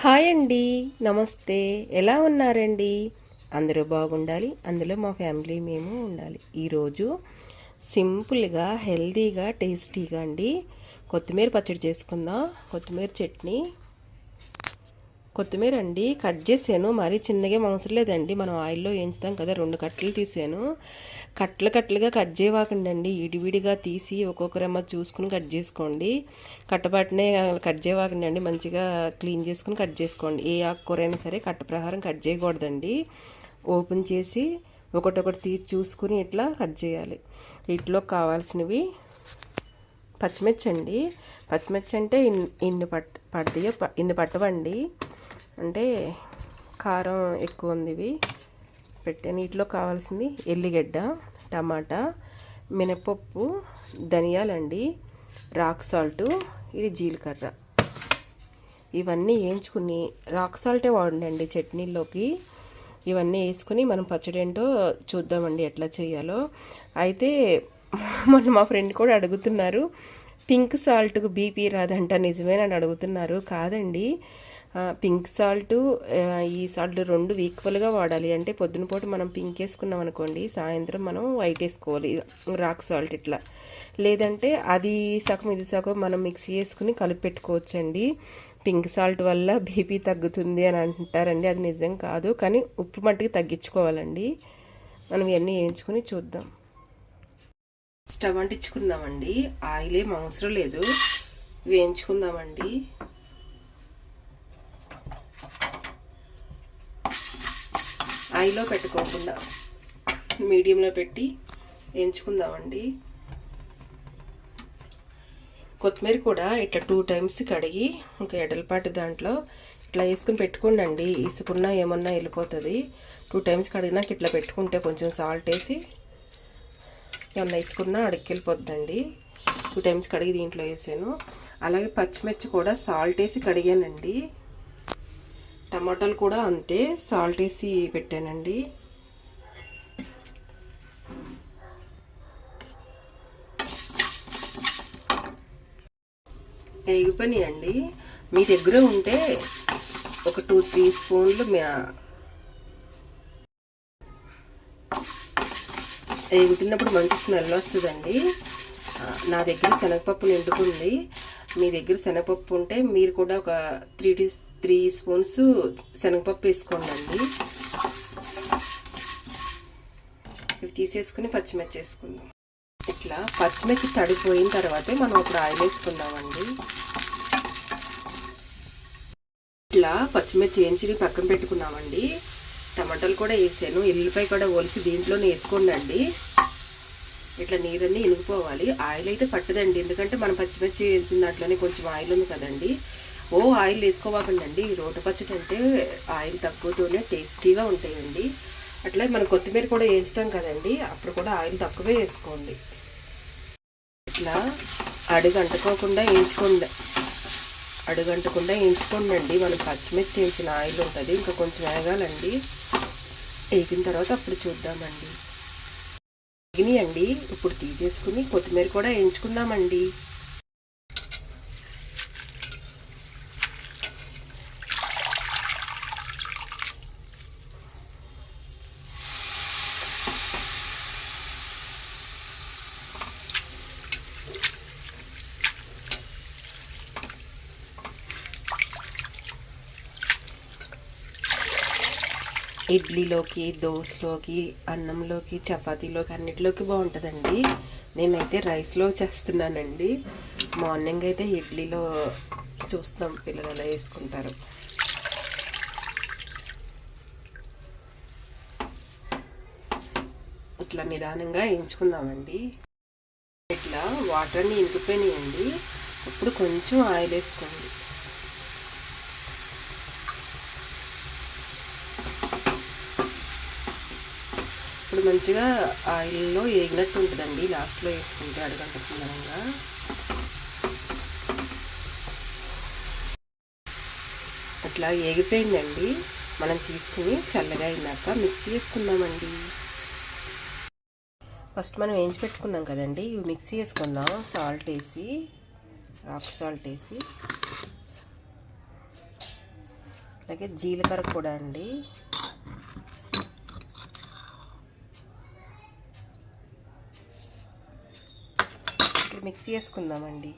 Hi అండి. నమస్తే. ఎలా ఉన్నారండి? అందరూ బాగుండాలి. అందులో మా ఫ్యామిలీ మేము ఉండాలి. ఈరోజు సింపుల్గా హెల్తీగా టేస్టీగా అండి కొత్తిమీర పచ్చడి చేసుకుందాం. కొత్తిమీర చట్నీ. కొత్తిమీర అండి కట్ చేసాను. మరీ చిన్నగా అవసరం లేదండి, మనం ఆయిల్లో వేయించుతాం కదా. 2 కట్టలు తీసాను. కట్టలుగా కట్ చేయవాకండి, ఇడివిడిగా తీసి ఒక్కొక్క రెమ్మ చూసుకుని కట్ చేసుకోండి. కట్టబాటునే కట్ చేయవాకండి అండి, మంచిగా క్లీన్ చేసుకుని కట్ చేసుకోండి. ఏ ఆకుకూర అయినా సరే కట్ట ప్రకారం కట్ చేయకూడదండి. ఓపెన్ చేసి ఒకటొకటి తీసి చూసుకుని ఇట్లా కట్ చేయాలి. వీటిలో కావాల్సినవి పచ్చిమిర్చి అండి. పచ్చిమిర్చి అంటే ఇన్ని పట్టవండి, అంటే కారం ఎక్కువ ఉంది. ఇవి పెట్టాను. నీటిలో కావాల్సింది ఎల్లిగడ్డ, టమాటా, మినపప్పు, ధనియాలండి, రాక్ సాల్ట్, ఇది జీలకర్ర. ఇవన్నీ వేయించుకుని, రాక్ సాల్టే వాడండి చట్నీలోకి. ఇవన్నీ వేసుకుని మనం పచ్చడి ఏంటో చూద్దామండి ఎట్లా చేయాలో. అయితే మొన్న మా ఫ్రెండ్ కూడా అడుగుతున్నారు, పింక్ సాల్ట్కు బీపీ రాదంట, నిజమేనని అడుగుతున్నారు. కాదండి, పింక్ సాల్ట్ ఈ సాల్ట్ 2 ఈక్వల్గా వాడాలి. అంటే పొద్దునపూట మనం పింక్ వేసుకున్నాం అనుకోండి, సాయంత్రం మనం వైట్ వేసుకోవాలి, రాక్ సాల్ట్ ఇట్లా. లేదంటే అది సగం ఇది సగం మనం మిక్సీ వేసుకుని కలిపి పెట్టుకోవచ్చండి. పింక్ సాల్ట్ వల్ల బీపీ తగ్గుతుంది అని అంటారండి, అది నిజం కాదు. కానీ ఉప్పు మట్టుకు తగ్గించుకోవాలండి. మనం ఇవన్నీ వేయించుకొని చూద్దాం. స్టవ్ అంటించుకుందామండి. ఆయిల్ ఏం అవసరం లేదు, వేయించుకుందామండి. హైలో పెట్టుకోకుండా మీడియంలో పెట్టి వేయించుకుందామండి. కొత్తిమీర కూడా ఇట్లా 2 టైమ్స్ కడిగి ఇంకా ఎడలపాటు దాంట్లో ఇట్లా వేసుకుని పెట్టుకోండి. ఇసుకున్నా ఏమన్నా వెళ్ళిపోతుంది. 2 టైమ్స్ కడిగినాక ఇట్లా పెట్టుకుంటే కొంచెం సాల్ట్ వేసి ఏమన్నా వేసుకున్నా అడికెళ్ళిపోద్దండి. 2 టైమ్స్ కడిగి దీంట్లో వేసాను. అలాగే పచ్చిమిర్చి కూడా సాల్ట్ వేసి కడిగానండి. టమాటాలు కూడా అంతే, సాల్ట్ వేసి పెట్టానండి. వేగిపోయినాయండి. మీ దగ్గర ఉంటే ఒక 2-3 స్పూన్లు వేగుతున్నప్పుడు మంచి స్మెల్ వస్తుందండి. నా దగ్గర శనగపప్పు నిండుకుంది. మీ దగ్గర శనగపప్పు ఉంటే మీరు కూడా ఒక 3 స్పూన్స్ శనగపప్పు వేసుకోండి. ఇవి తీసేసుకుని పచ్చిమిర్చి వేసుకుందాం. ఇట్లా పచ్చిమిర్చి తడిపోయిన తర్వాతే మనం ఇప్పుడు ఆయిల్ వేసుకుందామండి. ఇట్లా పచ్చిమిర్చి వేయించి పక్కన పెట్టుకున్నామండి. టమాటాలు కూడా వేసాను, ఎల్లిపాయ కూడా ఒలిసి దీంట్లోనే వేసుకోండి. ఇట్లా నీరన్నీ ఇనిగిపోవాలి. ఆయిల్ అయితే పట్టదండి, ఎందుకంటే మనం పచ్చిమిర్చి వేసిన దాంట్లోనే కొంచెం ఆయిల్ ఉంది కదండి. ఆయిల్ వేసుకోవాకండి. రోటి పచ్చడి అంటే ఆయిల్ తక్కువతోనే టేస్టీగా ఉంటాయండి. అట్లా మనం కొత్తిమీర కూడా వేయించుతాం కదండి, అప్పుడు కూడా ఆయిల్ తక్కువే వేసుకోండి. ఇట్లా అడుగంటుకోకుండా వేయించుకోండి. మనం పచ్చిమిర్చి వేయించిన ఆయిల్ ఉంటుంది, ఇంకా కొంచెం వేగాలండి. వేగిన తర్వాత అప్పుడు చూద్దామండి. వేగినాయండి, ఇప్పుడు తీసేసుకుని కొత్తిమీర కూడా వేయించుకుందామండి. ఇడ్లీలోకి, దోశలోకి, అన్నంలోకి, చపాతీలోకి అన్నిటిలోకి బాగుంటుందండి. నేనైతే రైస్లో చేస్తున్నానండి. మార్నింగ్ అయితే ఇడ్లీలో చూస్తాం పిల్లలు ఎలా వేసుకుంటారు. ఇట్లా నిదానంగా వేయించుకుందామండి. ఇట్లా వాటర్ని ఇంకిపోయినాయండి. ఇప్పుడు కొంచెం ఆయిల్ వేసుకోండి. ఇప్పుడు మంచిగా ఆయిల్లో వేగినట్టు ఉంటుందండి. లాస్ట్లో వేసుకుంటే అడగంటున్నాగా. అట్లా వేగిపోయిందండి. మనం తీసుకుని చల్లగా అయినాక మిక్సీ వేసుకుందామండి. ఫస్ట్ మనం వేయించి పెట్టుకున్నాం కదండి, ఇవి మిక్సీ వేసుకుందాం. సాల్ట్ వేసి, రాక్ సాల్ట్ వేసి అలాగే జీలకర్ర కూడా అండి. ఇప్పుడు మిక్సీ వేసుకుందామండి.